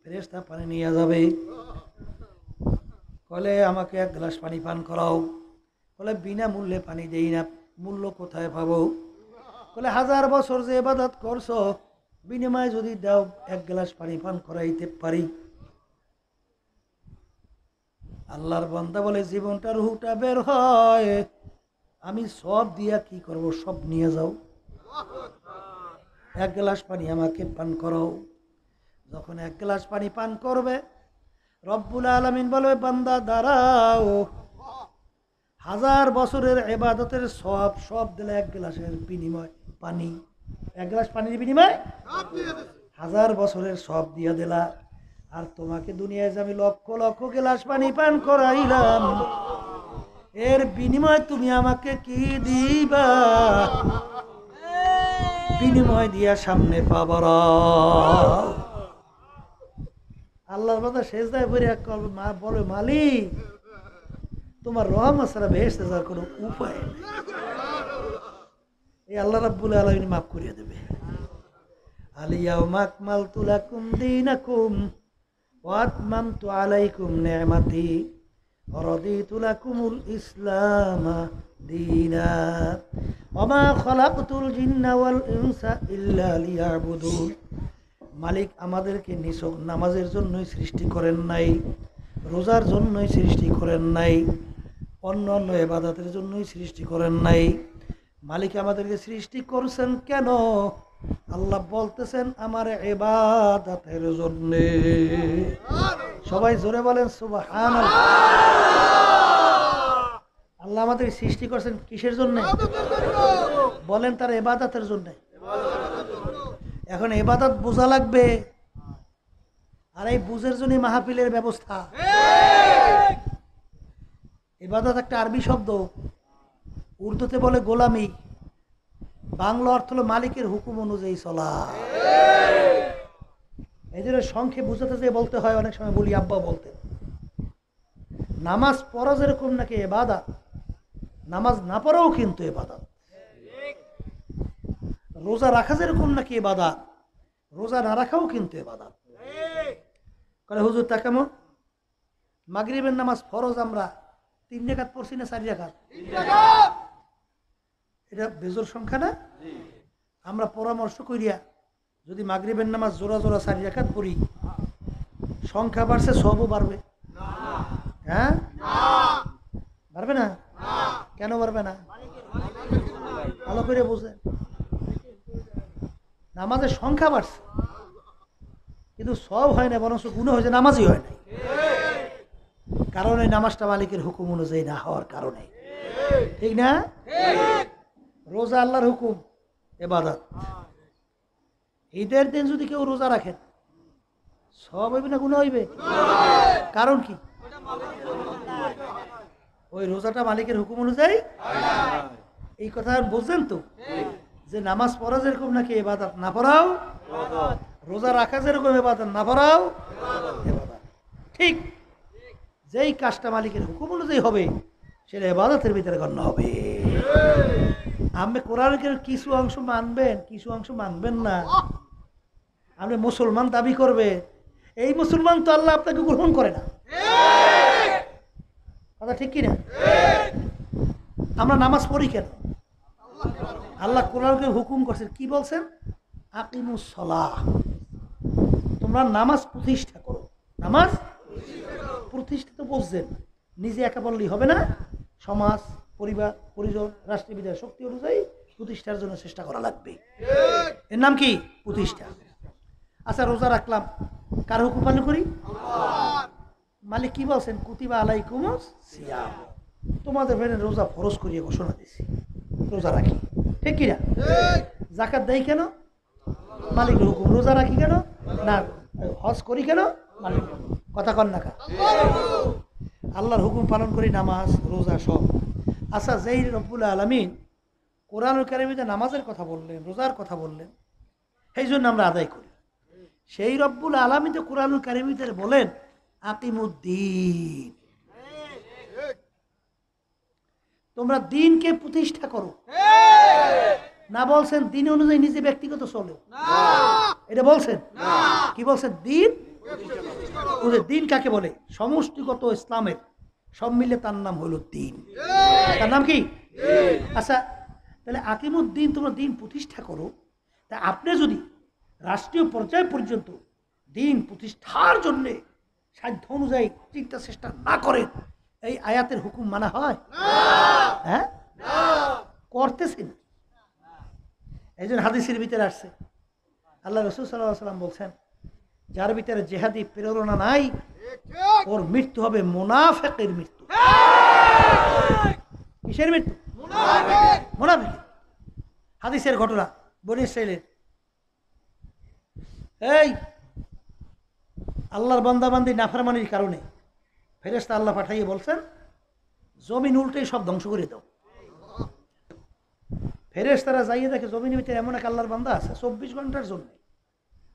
Speaker 1: ফেরেশতা পানি নিয়ে যাবে, বলে আমাকে 1 গ্লাস পানি পান করাও। বলে বিনা মূল্যে পানি দেই না, মূল্য কোথায় পাবো? বলে 1000 বছর যে ইবাদত করছো, বিনিময়ে যদি দাও 1 গ্লাস পানি পান করাইতে পারি। আল্লাহর বান্দা বলে, জীবনটা রুহটা বের হয়, আমি সব দিয়া কি করব? সব নিয়ে যাও, 1 গ্লাস পানি আমাকে পান করাও। যখন 1 গ্লাস পানি পান করবে, রব্বুল আলামিন বলবে, বান্দা দাঁড়াও, 1000 বছরের ইবাদতের সব দিলে 1 গ্লাসের বিনিময় পানি, 1 গ্লাস পানির বিনিময় 1000 বছরের সব দিয়া দিলা। আর তোমাকে দুনিয়ায় যে আমি লক্ষ লক্ষ গ্লাস পানি পান করাইলাম, এর বিনিময় তুমি আমাকে কি দিবা? বিনিময় দিয়া সামনে পাবার। আল্লাহর বান্দা সেজদায় পড়ে মা বলে, মালিক, তোমার রহমত ছাড়া বেহেশতে যাওয়ার কোনো উপায় নেই। এই আল্লাহ রাব্বুল আলামিন মাফ করিয়ে দেবে। আল-ইয়াওমা আকমালতু লাকুম দীনাকুম ওয়া আতমামতু আলাইকুম নি'মাতি ওয়া রাদিতু লাকুমুল ইসলাম দীনা ওয়া মা খালাকতুল জিন্না ওয়াল ইনসা ইল্লা লিয়াবুদুন। মালিক আমাদেরকে নিছক নামাজের জন্যই সৃষ্টি করেন নাই, রোজার জন্যই সৃষ্টি করেন নাই, অন্য অন্য ইবাদতের জন্যই সৃষ্টি করেন নাই। মালিক আমাদেরকে সৃষ্টি করছেন কেন? আল্লাহ বলতেছেন আমার ইবাদতের জন্য। সবাই জোরে বলেন সুবহানাল্লাহ। আল্লাহ আমাদের সৃষ্টি করছেন কিসের জন্য? বলেন তার ইবাদতের জন্য। এখন ইবাদত বোঝা লাগবে, আর এই বুঝের জন্য মাহফিলের ব্যবস্থা। ইবাদত একটা আরবি শব্দ, উর্দুতে বলে গোলামি, বাংলা অর্থ হলো মালিকের হুকুম অনুযায়ী চলা। এই জন্য সংক্ষেপ বুঝাতে যেয়ে বলতে হয়, অনেক সময় বলি, আব্বা বলতেন নামাজ পড়া যেরকম নাকি ইবাদত, নামাজ না পড়াও কিন্তু ইবাদত। রোজা রাখা যেরকম নাকি ইবাদত, রোজা না রাখাও কিন্তু ইবাদত। করে হুজুর তা কেমন? মাগরিবের নামাজ ফরজ আমরা 3 রাকাত পড়ছি না 4 রাকাত? এটা বেজোর সংখ্যা না? আমরা পরামর্শ করিয়া যদি মাগরিবের নামাজ জোড়া জোড়া 4 রাকাত পড়ি, সংখ্যা বাড়ছে, সবও বাড়বে। হ্যাঁ, বাড়বে না? কেন বাড়বে না? ভালো করে বুঝেন। নামাজের সংখ্যা বাড়ছে কিন্তু সব হয় না, বরং গুণ হয়েছে, নামাজই হয় নাই। কারণ এই নামাজটা মালিকের হুকুম অনুযায়ী না হওয়ার কারণে। ঠিক না? রোজা আল্লাহর হুকুম, ইবাদত। ঈদের দিন যদি কেউ রোজা রাখেন, সব হইবে না গুনাহ হইবে? কারণ কি? ওই রোজাটা মালিকের হুকুম অনুযায়ী। এই কথা বুঝছেন তো, যে নামাজ পড়া যেরকম নাকি ইবাদত, না পড়াও রোজা রাখা যেরকম ইবাদত, না পড়াও ইবাদত। ঠিক যেই কাজটা মালিকের হুকুম অনুযায়ী হবে, সেটা ইবাদতের ভিতরে গণ্য হবে। আপনি কোরআনের কিছু অংশ মানবেন, কিছু অংশ মানবেন না। আপনি মুসলমান দাবি করবে, এই মুসলমান তো আল্লাহ আপনাকে গ্রহণ করে না। কথা ঠিক কিনা? আমরা নামাজ পড়ি কেন? আল্লাহ কোরআনকে হুকুম করছেন, কি বলছেন? আকিমুস সালাহ, তোমরা নামাজ প্রতিষ্ঠা করো। নামাজ প্রতিষ্ঠিত বুঝছেন, নিজে একা বললেই হবে না, সমাজ, পরিবার, পরিজন, রাষ্ট্রীয় বিধায় শক্তি অনুযায়ী প্রতিষ্ঠার জন্য চেষ্টা করা লাগবে। এর নাম কি? প্রতিষ্ঠা। আচ্ছা, রোজা রাখলাম, কার হুকুম পালন করি? মালিক কি বলছেন? কুতিবা আলাইকুমুস সিয়াম, তোমাদের ফেরে রোজা ফরজ করিয়ে ঘোষণা দিয়েছি, রোজা রাখি। ঠিক কিনা? যাকাত দেই কেন? মালিকের হুকুম। রোজা রাখি কেন? না, হজ করি কেন? মালিক। কথা কন না কা? আল্লাহর হুকুম পালন করি, নামাজ, রোজা সব। আচ্ছা, যেই রব্বুল আলামিন কোরআনুল কারীমে নামাজের কথা বললেন, রোজার কথা বললেন, সেই জন্য আমরা আদায় করি। সেই রব্বুল আলামিন তো কোরআনুল কারীমে বলেন আকিমুদ্দিন, তোমরা দিনকে প্রতিষ্ঠা করো। না বলছেন দিন অনুযায়ী নিজে ব্যক্তিগত চলো? এটা বলছেন? কি বলছেন? দিন। দিন কাকে বলে? সমষ্টিগত ইসলামের সব মিলে তার নাম হলো দিন। তার নাম কি? আচ্ছা, তাহলে আকিমুদ্দিন, তোমরা দিন প্রতিষ্ঠা করো। তা আপনি যদি রাষ্ট্রীয় পর্যায় পর্যন্ত দিন প্রতিষ্ঠার জন্য সাধ্য অনুযায়ী চিন্তা চেষ্টা না করেন, এই আয়াতের হুকুম মানা হয়? হ্যাঁ, করতেছেন। এই জন্য হাদিসের ভিতরে আসছে, আল্লাহ রাসূল সাল্লাল্লাহু আলাইহি ওয়াসাল্লাম বলছেন, যার ভিতরে জেহাদি প্রেরণা নাই, ওর মৃত্যু হবে মুনাফিকের মৃত্যু। কিসের মৃত্যু? মুনাফিক। হাদিসের ঘটনা, বনী ইসরাইলের এই আল্লাহর বান্দাবান্দি নাফরমানির কারণে ফেরেশতা আল্লাহ পাঠাইয়ে বলছেন, জমিন উল্টে সব ধ্বংস করে দাও। ফেরেশতারা যাইয়ে দেখে জমিনের ভিতরে এমন এক আল্লাহর বান্দা আছে 24 ঘন্টার জন্য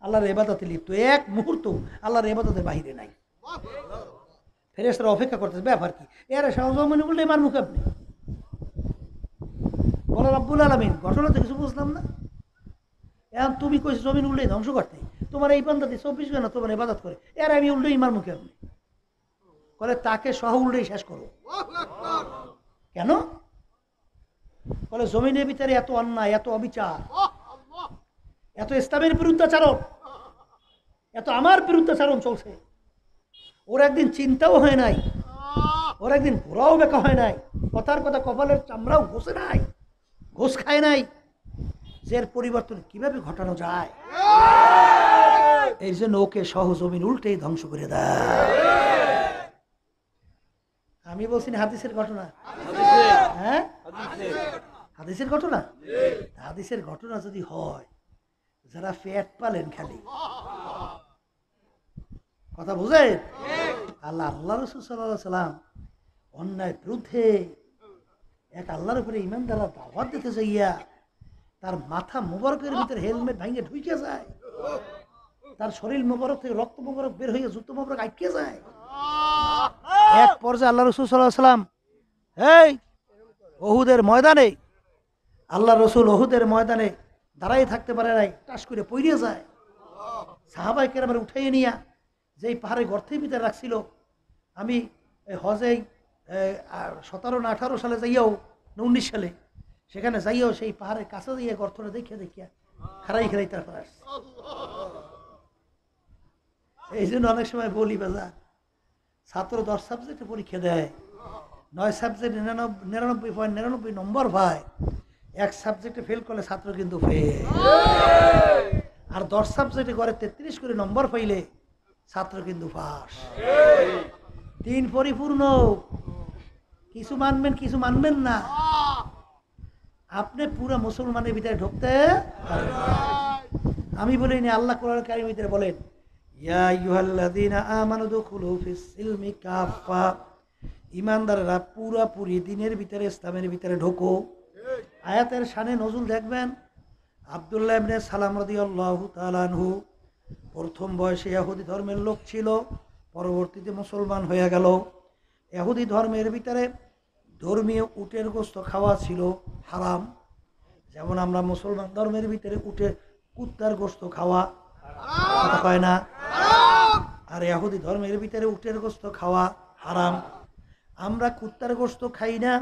Speaker 1: আল্লাহর ইবাদতে লিপ্ত, এক মুহূর্ত আল্লাহর ইবাদতের বাহিরে নাই। ফেরেশতারা অপেক্ষা করতেছে, ব্যাপার কি? এরা সব জমিন উল্টে মার মুখে আপনি বলো রব্বুল আলামিন, ঘটনা তো কিছু বুঝলাম না। এখন তুমি কইছো জমিন উল্টে ধ্বংস করতে, তোমার এই বান্দাতে 24 ঘন্টা তোমার ইবাদত করে, এর আমি উল্টেই মার মুখে আপনি বলে, তাকে সহ উল্টেই শেষ করো। কেন? বলে জমিনের ভিতরে এত অন্যায়, এত অবিচার, এত ইসলামের বিরুদ্ধাচারণ, এত আমার বিরুদ্ধাচারণ চলছে, ওর একদিন চিন্তাও হয় নাই, ওর একদিন ঘোরাও বেকা হয় নাই, কথার কথা কপালের চামড়াও ঘষে নাই, ঘোষ খায় নাই, যে এর পরিবর্তন কিভাবে ঘটানো যায়, এই জন্য ওকে সহজমিন উল্টেই ধ্বংস করে দেয়। আমি বলছি না হাদিসের ঘটনা, হ্যাঁ হাদিসের ঘটনা। হাদিসের ঘটনা যদি হয়, যারা পেট পালেন খালি কথা বুঝেন, আল্লাহ রসুল সাল্লাল্লাহু আলাইহি সাল্লাম অন্যায় বিরুদ্ধে এক আল্লাহর উপরে ইমানদাররা দাওয়াত দিতে যাইয়া তার মাথা মোবারকের ভিতরে হেলমেট ভাঙে ঢুকে যায়, তার শরীর মোবারক থেকে রক্ত মোবারক বের হয়ে জুতো মোবারক আটকে যায়। এক পর্যায়ে আল্লাহ রসুল সাল্লাল্লাহু আলাইহি সাল্লাম এই ওহুদের ময়দানে, আল্লাহ রসুল ওহুদের ময়দানে দাঁড়াই থাকতে পারে নাই, টাস করে পইরে যায়। সাহাবায়ে কেরামের উঠাইয়ে নিয়া যেই পাহাড়ে গর্তের ভিতরে রাখছিল, আমি হজে 17 না 18 সালে যাইয়াও, 19 সালে সেখানে যাইয়াও সেই পাহাড়ের কাছে যাইয়া গর্তটা দেখিয়া খারাই তারপর আসছে। এই জন্য অনেক সময় বলি বাজা, ছাত্র 10 সাবজেক্টে পরীক্ষা দেয়, 9 সাবজেক্টে 99.99 নম্বর পায়, এক সাবজেক্টে ফেল করলে ছাত্র কিন্তু ফেল। আর 10 সাবজেক্টে করে 33 করে নম্বর পাইলে ছাত্র কিন্তু পাস। 3 পরিপূর্ণ, কিছু মানবেন কিছু মানবেন না, আপনি পুরো মুসলমানের ভিতরে ঢুকতে পারবেন। আমি বলিনি, আল্লাহ কোরআন কারীমের ভিতরে বলেন ইয়া আইয়ুহাল্লাযীনা আমানু দুখুলু ফিস সিলমি কাফা, ঈমানদাররা পুরোপুরি দিনের ভিতরে ইসলামের ভিতরে ঢোকো। আয়াতের শানে নজুল দেখবেন, আব্দুল্লাহ ইবনে সালাম রাদিয়াল্লাহু তাআলা আনহু প্রথম বয়সে ইহুদি ধর্মের লোক ছিল, পরবর্তীতে মুসলমান হয়ে গেল। ইহুদি ধর্মের ভিতরে ধর্মীয় উটের গোশত খাওয়া ছিল হারাম, যেমন আমরা মুসলমান ধর্মের ভিতরে কুত্তার গোশত খাওয়া কথা কয় না, আর ইহুদি ধর্মের ভিতরে উটের গোশত খাওয়া হারাম। আমরা কুত্তার গোশত খাই না,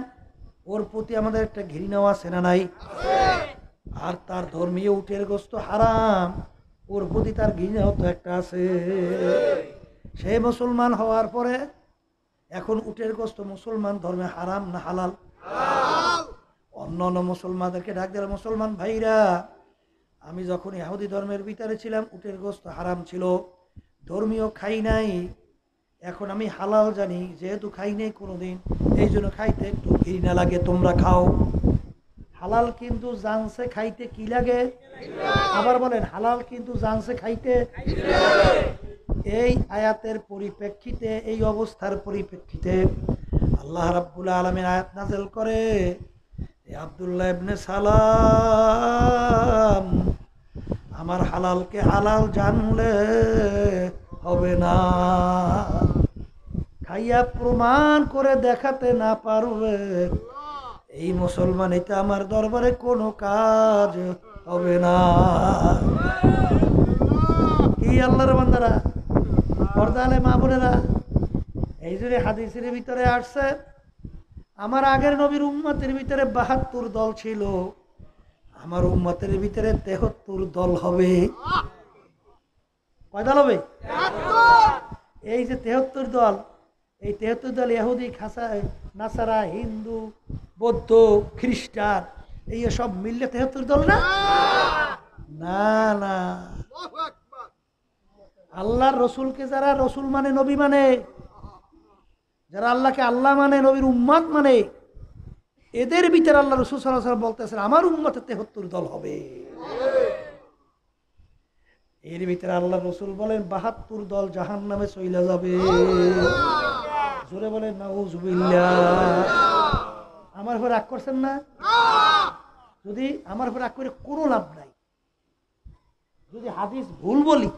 Speaker 1: ওর প্রতি আমাদের একটা ঘৃণাও আছে না নাই? আর তার ধর্মীয় উটের গোশত হারাম, ওর প্রতি তার ঘৃণাও তো একটা আছে। সে মুসলমান হওয়ার পরে এখন উটের গোশত মুসলমান ধর্মে হারাম না হালাল? অন্য অন্য মুসলমানদেরকে ডাক দিল, মুসলমান ভাইরা, আমি যখন ইহুদি ধর্মের ভিতরে ছিলাম উটের গোশত হারাম ছিল, ধর্মীয় খাই নাই, এখন আমি হালাল জানি, যেহেতু খাই নাই কোনোদিন, এই জন্য খাইতে একটু ঘৃণা লাগে, তোমরা খাও। হালাল কিন্তু জানছে খাইতে কি লাগে? আবার বলেন, হালাল কিন্তু জানছে খাইতে। এই আয়াতের পরিপ্রেক্ষিতে, এই অবস্থার পরিপ্রেক্ষিতে আল্লাহ রাব্বুল আলামিন আয়াত নাযিল করে, আব্দুল্লাহ ইবনে সালাম, আমার হালালকে হালাল জানলে হবে না, খাইয়া প্রমাণ করে দেখাতে না পারবে এই মুসলমান, এটা আমার দরবারে কোনো কাজ হবে না। কি আল্লাহর বান্দারা, পর্দালে মা বোনেরা, এই জন্য হাদিসের ভিতরে আসছে, আমার আগের নবীর উম্মতের ভিতরে 72 দল ছিল, আমার উম্মতের ভিতরে 73 দল হবে। কয় দল হবে? এই যে 73 দল, এই 73 দল ইহুদি, নাসারা, হিন্দু, বৌদ্ধ, খ্রিস্টান, এই সব মিললে 73 দল না? না না, আল্লাহর রসুলকে যারা রসুল মানে, নবী মানে, যারা আল্লাহকে আল্লাহ মানে, নবীর উম্মত মানে, এদের ভিতরে আল্লাহ রসুল সাল্লাল্লাহু আলাইহি ওয়াসাল্লাম বলতেছেন আমার উম্মতে 73 দল হবে। এর ভিতরে আল্লাহ রসুল বলেন 72 দল জাহান্নামে চলে যাবে। জোরে বলেন নাউযুবিল্লাহ। আমার উপর রাগ করছেন না? যদি আমার উপর রাগ করে কোনো লাভ নাই, যদি হাদিস ভুল বলি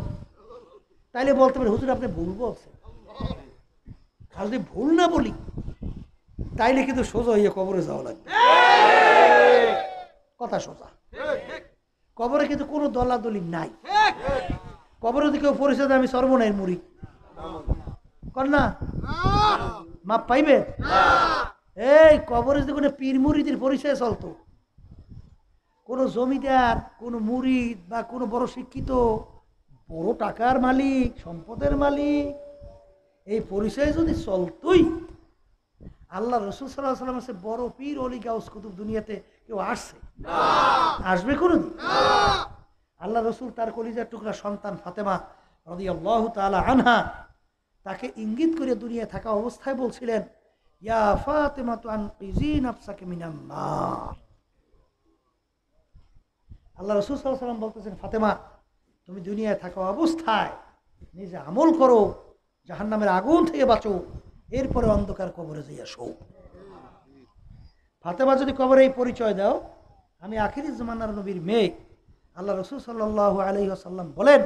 Speaker 1: তাইলে বলতে পারি হুজুর আপনি ভুল বলছেন, আর যদি ভুল না বলি তাইলে কিন্তু সোজা হইয়া কবরে যাওয়া লাগবে। কথা সোজা, কবরে কিন্তু কোনো দলাদলি নাই। কবরে যদি কেউ পরিচয় দেয় আমি সর্বনায়ের মুড়ি কর না, মাপ পাইবে? এই কবরে যদি কোনো পীর মুরিদের পরিচয় চলতো, কোনো জমিদার, কোনো মুরিদ বা কোনো বড় শিক্ষিত, বড় টাকার মালিক, সম্পদের মালিক, এই পরিচয় যদি চলতোই, আল্লাহ রসুল সাল্লাল্লাহু আলাইহি ওয়াসাল্লাম বড় পীর অলি গাউস কুতুব দুনিয়াতে কেউ আসছে? আসবে কোনোদিন? আল্লাহ রসুল তার কলিজার টুকরা সন্তান ফাতেমা রাদিয়াল্লাহু তাআলা আনহা তাকে ইঙ্গিত করে দুনিয়ায় থাকা অবস্থায় বলছিলেন, ইয়া ফাতেমাতু আনকিজি নাফসাকা মিনান নার। আল্লাহ রসুল সাল্লাল্লাহু আলাইহি ওয়াসাল্লাম বলতেছেন, ফাতেমা তুমি দুনিয়ায় থাকা অবস্থায় নিজে আমল করো, জাহান্নামের আগুন থেকে বাঁচো, এরপরে অন্ধকার কবরে যাইয়া শোও। ফাতেমা যদি কবরে এই পরিচয় দাও, আমি আখিরি জামানার নবীর মেয়ে, আল্লাহ রসুল সাল্লাল্লাহু আলাইহি ওয়াসাল্লাম বলেন,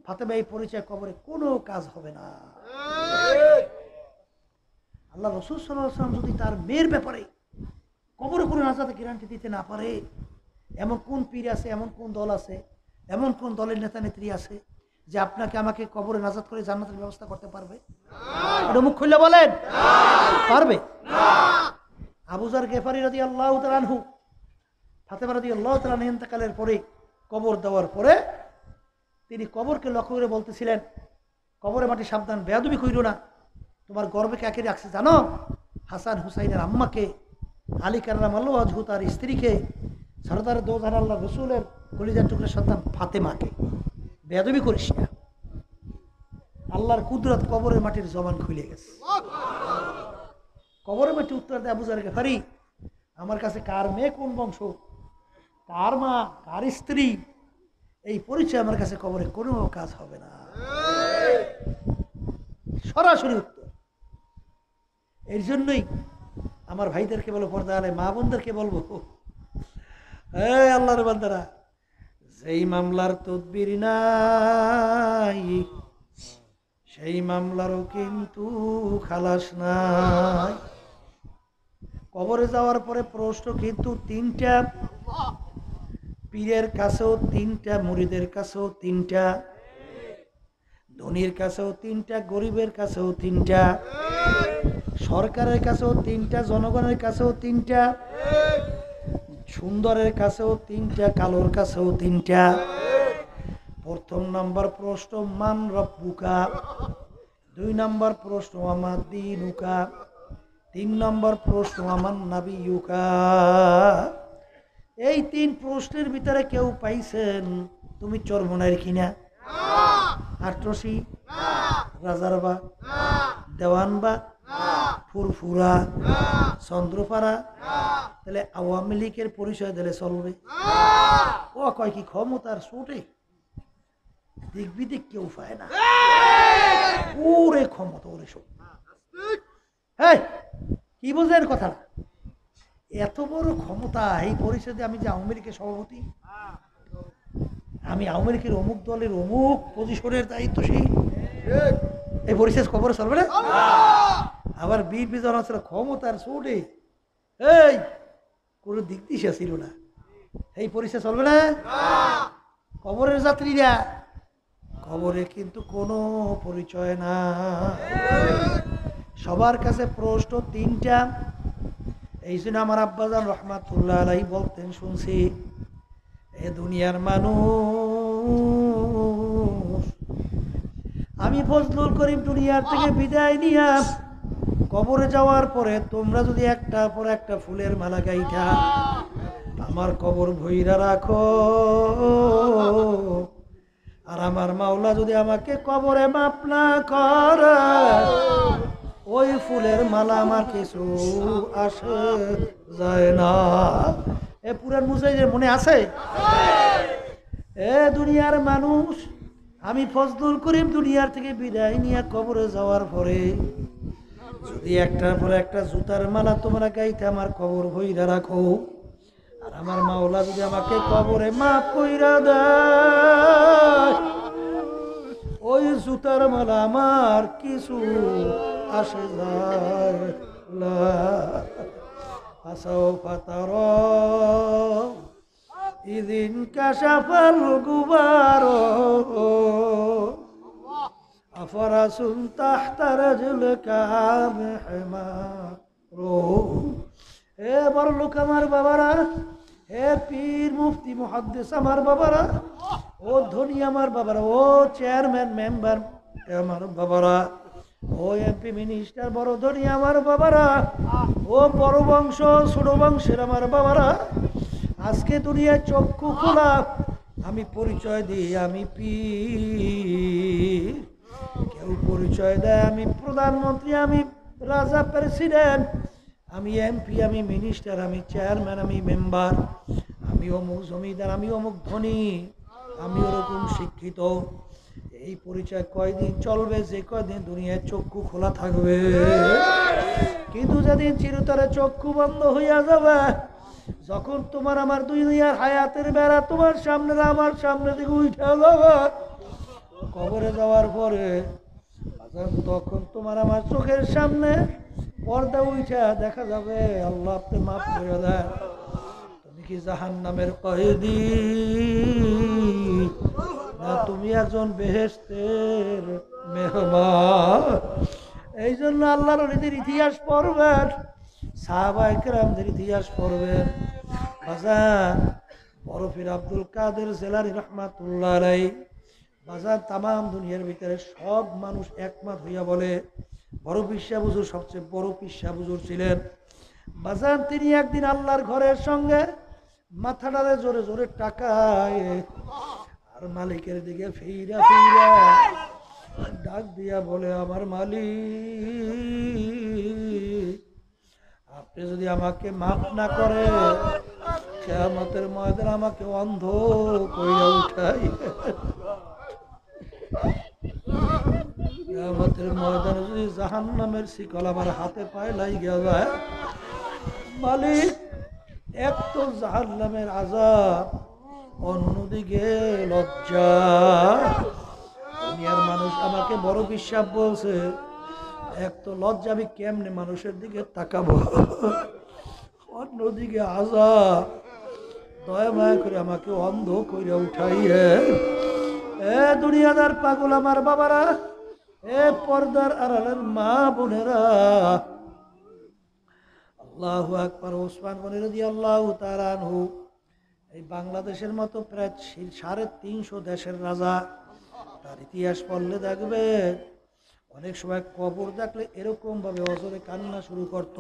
Speaker 1: ফাতেমা এই পরিচয় কবরে কোনো কাজ হবে না। আল্লাহ রসুল সাল্লাল্লাহু আলাইহি ওয়াসাল্লাম যদি তার মেয়ের ব্যাপারে কবরে কোনো নাজাতে গ্যারান্টি দিতে না পারে, এমন কোন পীর আছে, এমন কোন দল আছে, এমন কোন দলের নেতা নেত্রী আছে যে আপনাকে আমাকে কবরে নাজাত করে জান্নাতের ব্যবস্থা করতে পারবে? এটা মুখ খুলে বলেন, পারবে? আবু যার গেফারি রাদিয়াল্লাহু তাআলা আনহু, ফাতেমা রাদিয়াল্লাহু তাআলা আনহা ইন্তেকালের পরে কবর দেওয়ার পরে তিনি কবরকে লক্ষ্য করে বলতেছিলেন, কবরে মাটি সাবধান, বেয়াদবি কইরো না। তোমার গর্বে কাকে রাখছে জানো? হাসান হুসাইনের আম্মাকে, আলী কারামাল্লাহু ওয়াজহু তার স্ত্রীকে, সরদার দোজাহান আল্লাহ রসুলের কলিজার টুকরা সন্তান ফাতেমাকে। বেয়াদবি করিস না। আল্লাহর কুদরত, কবরের মাটির জবান খুলে গেছে। কবরের মাটি উত্তর দেয় আবু যার গেফারি, আমার কাছে কার মেয়ে, কোন বংশ, কার মা, কার স্ত্রী, এই পরিচয় আমার কাছে কবরে কোনো কাজ হবে না। সরাসরি উত্তর। এর জন্যই আমার ভাইদেরকে বলবো, পর্দা আলে মা বোনদেরকে বলবো, আল্লাহর বান্দারা, যেই মামলার তদবির নাই সেই মামলারও কিন্তু খালাস নাই। কবরে যাওয়ার পরে প্রশ্ন কিন্তু তিনটা, পীরের কাছেও তিনটা, মুরিদের কাছেও তিনটা, ধনীর কাছেও তিনটা, গরিবের কাছেও তিনটা, সরকারের কাছেও তিনটা, জনগণের কাছেও তিনটা, সুন্দরের কাছেও তিনটা, কালোর কাছেও তিনটা। প্রথম নাম্বার প্রশ্ন মান রব্বুকা, 2 নম্বর প্রশ্ন আমার দীনুকা, 3 নম্বর প্রশ্ন আমার নাবিয়ুকা। এই 3 প্রশ্নের ভিতরে কেউ পাইছেন তুমি চরমনাইর কিনা, আটরসি, রাজারবা, দেওয়ানবা, ফুরফুরা, চন্দ্রপাড়া, তাহলে আওয়ামী লীগের পরিচয় দিলে চলবে? ও কয় কি ক্ষমতার ছোটে দিক বিদিক কেউ পায় না, ওরে ক্ষমতা, ওরে সব। হ্যাঁ, কি বোঝেন কথা? এত বড় ক্ষমতা, এই পরিষদে আমি যে আওয়ামী লীগের সভাপতি, আমি আওয়ামী লীগের অমুক দলের অমুক পজিশনের দায়িত্বশীল, এই পরিষদ খবরে চলবে না? আবার বীর বিজন ছিল ক্ষমতার ছোটে, এই কোনো দিক দিশা ছিল না, এই পরিষদ চলবে না? কবরের যাত্রীরা, কবরে কিন্তু কোনো পরিচয় না। সবার কাছে প্রশ্ন তিনটা। এই জন্য আমার আব্বাজান রহমাতুল্লাহ আলাইহি বলতেন, শুনছি, এ দুনিয়ার মানুষ, আমি ফজলুল করিম দুনিয়ার থেকে বিদায় নিয়া কবরে যাওয়ার পরে তোমরা যদি একটার পর একটা ফুলের মালা গাইঠা আমার কবর ভইরা রাখো, আর আমার মাওলা যদি আমাকে কবরে মাপ না করে, ওই ফুলের মালা আমার কিছু আসে যায় না। এ পুরান মুজাহিদের মনে আছে? এ দুনিয়ার মানুষ, আমি ফজলুল করিম দুনিয়ার থেকে বিদায় নিয়ে কবরে যাওয়ার পরে যদি একটার পর একটা জুতার মালা তোমরা গাইতে আমার কবর ভইরা রাখো, আর আমার মাওলা যদি আমাকে কবরে মাফ কইরা দেয়, ওই জুতার মালা আমার কিছু আসে যায় না। ফাসাউফা তারা ইদিন কাশাফাল গুবার আফরাসুন তাহতা রাজুলকা মিহমারু। হে বড় লোক আমার বাবারা, হে পীর মুফতি মুহাদ্দিস আমার বাবারা, ও ধনী আমার বাবারা, ও চেয়ারম্যান মেম্বার আমার বাবারা, ও এমপি মিনিস্টার বড় ধনী আমার বাবারা, ও বড় বংশ ছোট বংশের আমার বাবারা, আজকে দুনিয়ায় চক্ষু খোলা। আমি পরিচয় দিই আমি পীর, কেউ পরিচয় দেয় আমি প্রধানমন্ত্রী, আমি রাজা, প্রেসিডেন্ট, আমি এমপি, আমি মিনিস্টার, আমি চেয়ারম্যান, আমি মেম্বার, আমি অমুক জমিদার, আমি অমুক ধনী, আমি ওরকম শিক্ষিত। এই পরিচয় কয়দিন চলবে? যে কয়দিন দুনিয়ায় চক্ষু খোলা থাকবে। কিন্তু যেদিন চিরতরে চক্ষু বন্ধ হইয়া যাবে, যখন তোমার আমার দুনিয়ার হায়াতের বেড়া তোমার সামনে আমার সামনে দিকে উঠে যাবে, কবরে যাওয়ার পরে তখন তোমার আমার চোখের সামনে পর্দা উঠা দেখা যাবে, আল্লাহ আপনি মাফ করে দেন, তুমি কি জাহান্নামের কয়েদি না তুমি একজন বেহেশতের মেহমান? এই জন্য আল্লাহর ওলিদের ইতিহাস পড়বেন, সাহাবায়ে কেরামদের ইতিহাস পড়বেন। বাজান বরফির আব্দুল কাদের জেলানী রহমাতুল্লাহ আলাইহি, বাজান তামাম দুনিয়ার ভিতরে সব মানুষ একমত হইয়া বলে বড় পীর সাহেব হুজুর সবচেয়ে বড় পীর সাহেব হুজুর ছিলেন। বাজান তিনি একদিন আল্লাহর ঘরের সঙ্গে মাথাটারে জোরে জোরে টাকায় আর মালিকের দিকে ফিরা ফিরা ডাক দিয়া বলে, আমার মালিক আপনি যদি আমাকে মাফ না করে কিয়ামতের ময়দানে আমাকে অন্ধ কইরা উঠাই, কিয়ামতের ময়দানে যদি জাহান্নামের শিকল আমার হাতে পায়ে লাইগা যায়, মালিক এক তো জাহান্নামের আযাব, অন্যদিকে লজ্জা। দুনিয়ার মানুষ আমাকে বড় বিশ্বাস বলছে, এক তো লজ্জা, আমি কেমনে মানুষের দিকে তাকাবো, অন্যদিকে আযাব, দয়া মায়া করে আমাকে অন্ধ কইরা উঠাইয়ে। এ দুনিয়াদার পাগল আমার বাবারা, এ পর্দার আড়ালের মা বোনেরা, আল্লাহু আকবার। ওসমান গনি রাদিয়াল্লাহু তাআলা আনহু এই বাংলাদেশের মতো প্রায় 350 দেশের রাজা, তার ইতিহাস পড়লে দেখবে অনেক সময় কবর দেখলে এরকম ভাবে অজরে কান্না শুরু করত,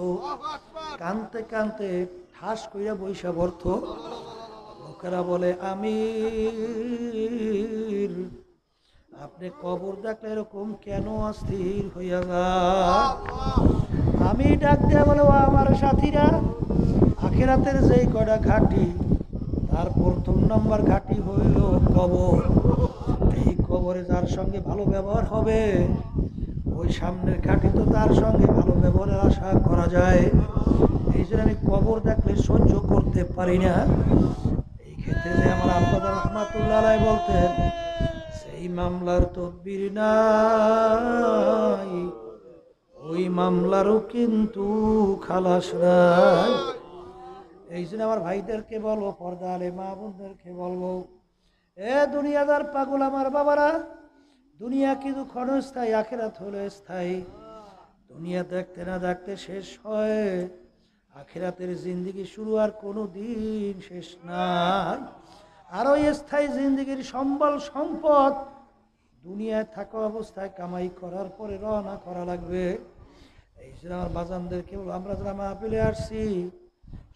Speaker 1: কানতে কানতে ঠাস কইরা বৈশা পড়ত। লোকেরা বলে, আমির আপনি কবর দেখলে এরকম কেন অস্থির হইয়া যায়? আমি ডাক দেয়া বলে, ও আমার সাথীরা, আখিরাতের যেই কটা ঘাটি, তার প্রথম নম্বর ঘাটি হইল কবর। এই কবরে যার সঙ্গে ভালো ব্যবহার হবে, ওই সামনের ঘাটি তো তার সঙ্গে ভালো ব্যবহারের আশা করা যায়। এই জন্য আমি কবর দেখলে সহ্য করতে পারি না। এই ক্ষেত্রে যে আমার আব্বা রহমাতুল্লাহ আলাইহি বলতেন, সেই মামলার তদবির নাই, ওই মামলারও কিন্তু খালাস নাই। এই জন্য আমার ভাইদেরকে বলবো, পর্দা আলে মা বোনদেরকে বলবো, এ দুনিয়াদার পাগল আমার বাবারা, দুনিয়া কিন্তু ক্ষণস্থায়ী, আখিরাত হলো স্থায়ী। দুনিয়া দেখতে না দেখতে শেষ হয়, আখিরাতের জিন্দেগি শুরু আর কোনো দিন শেষ নাই। আর ওই স্থায়ী জিন্দেগির সম্বল সম্পদ দুনিয়ায় থাকা অবস্থায় কামাই করার পরে রওনা করা লাগবে। এই জন্য আমার বাজানদেরকে বলবো, আমরা যারা মাহফিলে আসছি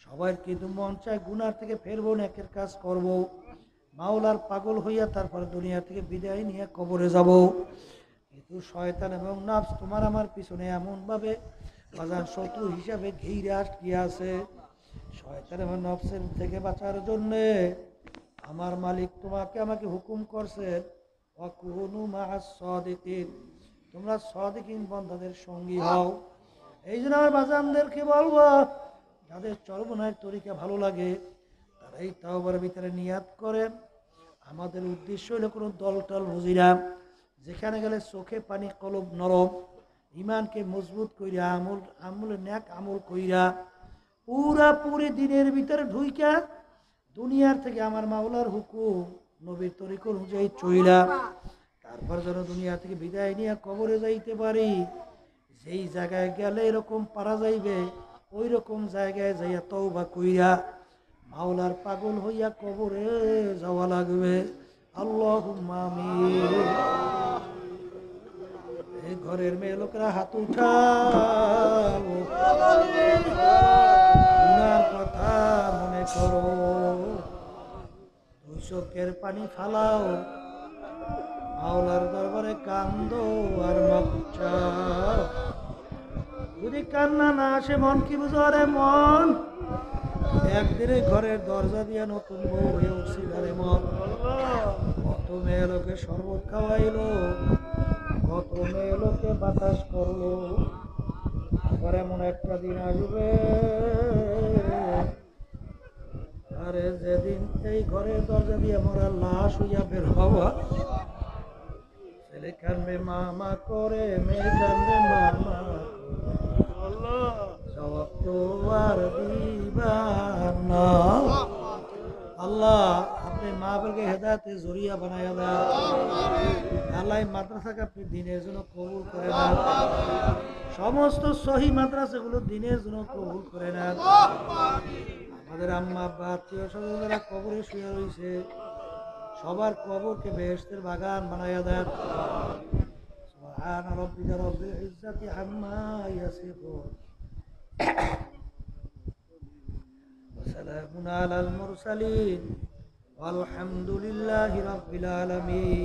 Speaker 1: সবার কিন্তু মন চায় গুনার থেকে ফেরবো, নেকের কাজ করব, মাওলার পাগল হইয়া তারপরে দুনিয়া থেকে বিদায় নিয়ে কবরে যাব। কিন্তু শয়তান এবং নফস তোমার আমার পিছনে এমনভাবে বাজান শত্রু হিসাবে ঘিরে আটকিয়ে আছে। শয়তান এবং নফসের থেকে বাঁচার জন্যে আমার মালিক তোমাকে আমাকে হুকুম করছেন, ওয়াকুনু মাআস সাদিকিন, তোমরা সাদিকিন বান্দাদের সঙ্গী হও। এই জন্য আমার বাজানদেরকে বলবো, যাদের চরমনায়ের তরিকা ভালো লাগে তারা এই তাওবার ভিতরে নিয়াত করেন। আমাদের উদ্দেশ্য হলো কোনো দলটল বুঝি না, যেখানে গেলে চোখে পানি কলব নরম, ইমানকে মজবুত কইরা আমলে ন্যাক আমল কইরা পুরাপুরি দিনের ভিতরে ঢুইকা দুনিয়ার থেকে আমার মাওলার হুকুম নবীর তরিকা অনুযায়ী চইলা তারপর যেন দুনিয়া থেকে বিদায় নিয়ে কবরে যাইতে পারি। যেই জায়গায় গেলে এরকম পারা যাইবে, ওই রকম জায়গায় যাইয়া তওবা কইরা মাওলার পাগল হইয়া কবরে যাওয়া লাগবে। আল্লাহুম্মা আমিন। এই ঘরের মেয়ে লোকেরা হাত উঠাও, গুনার কথা মনে করো, দুই চোখের পানি ফালাও, মাওলার দরবারে কান্দো আর মাপ চাও। যদি কান্না না আসে মন কি বুঝো রে মন, একদিনে ঘরের দরজা দিয়ে নতুন বউ হয়ে উঠছিল রে মন। কত মেয়ে লোকে শরবত খাওয়াইলো, কত মেয়ে লোকে বাতাস করলো, আবার এমন একটা দিন আসবে আরে যেদিন এই ঘরের দরজা দিয়ে মরা লাশ হইয়া বের হওয়া, ছেলে কানবে মামা করে, মেয়ে কানবে মামা করে, জবাব তো আর দিবা না। আল্লাহ আপনি মাহফিলকে হেদায়েতে জরিয়া বানায়া দেন। আল্লাহ মাদ্রাসাকে আপনি দিনের জন্য কবুল করে নেন, সমস্ত সহি মাদ্রাসাগুলো দিনের জন্য কবুল করে নেন। আমাদের আম্মা আব্বা আত্মীয় স্বজন যারা কবরে শুয়ে রয়েছে সবার কবরকে বেহেশতের বাগান বানায়া দেন। সুবহান রাব্বিকা রাব্বিল ইজ্জাতি আম্মা ইয়াসিফুন ওয়া সালামুন আলাল মুরসালিন ওয়ালহামদুলিল্লাহি রাব্বিল আলামিন।